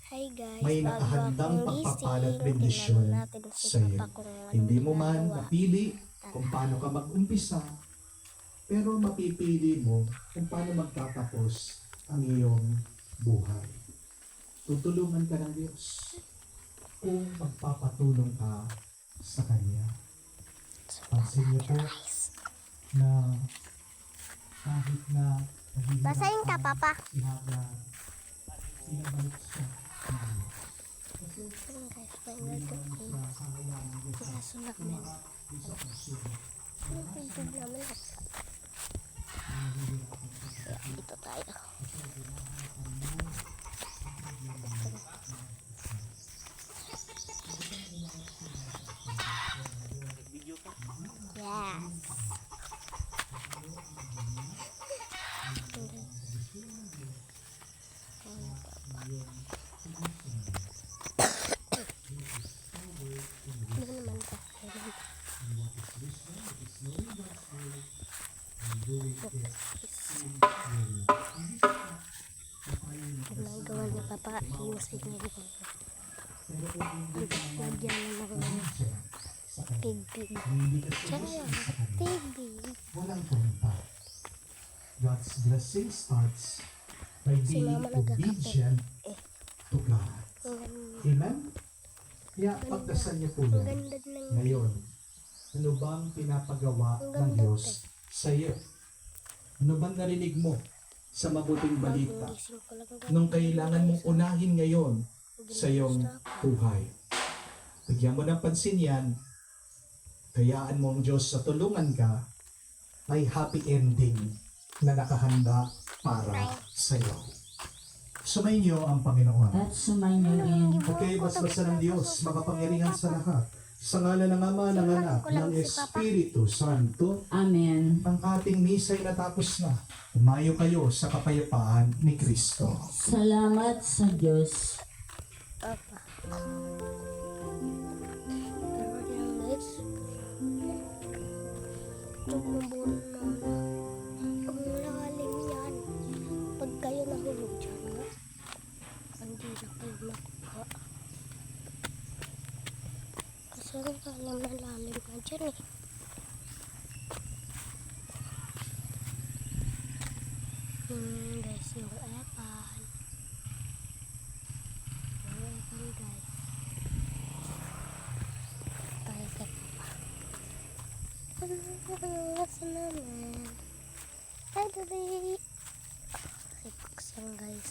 Hi guys, may bago nakahandang akong pagpapalat gising, bendisyon tinanong natin si sa iyo. Papa kung anong Hindi mo man ginagawa. napili kung paano ka mag-umpisa, pero mapipili mo kung paano magtatapos ang iyong buhay. Tutulungan ka ng Diyos kung magpapatulong ka sa Kanya. Pansin niyo po na kahit na Basahin ka, Papa. sinabalik siya ng Diyos. Kasi Guys, may nagkakong kaso namin. Yung tubig namin. Kaya dito tayo. Yes. Ano naman ka? Ginagawa ni Papa, iusig niya yun. Lagyan na ng pig-pig. Diyan lang, pig-pig. walang punta. God's blessing starts by Si being Mama nagkakape. obedient to God. Amen? Kaya pagdasal niyo po Ang yan. ganda ng Ngayon, ano bang pinapagawa Ang ng ganda, Diyos sa iyo? Ano bang narinig mo sa mabuting balita gising ko lang. nung kailangan mong unahin ngayon sa iyong buhay? Bigyan mo ng pansin yan. Hayaan mo ang Diyos sa tulungan ka, may happy ending na nakahanda para sa iyo. Sumayin niyo ang Panginoon. At sumainyo rin. Okay, basbasa ng Diyos, makapangyarihan sa lahat. Sa ngalan ng Ama, ng Anak, ng Espiritu Santo, Amen. ang ating misa'y natapos na. Umayo kayo sa kapayapaan ni Kristo. Salamat sa Diyos. Papa. Pero yan guys. Tumubuno na. Ang lalim yan. Pag kayo nahulog dyan, ha? Hindi na kayo makuha. Kasi ang lalim na dyan eh. Guys, yung epan. Yung epan guys. Tayo sa Papa. Ano namin? Hi, Daddy! Ay, buksan guys.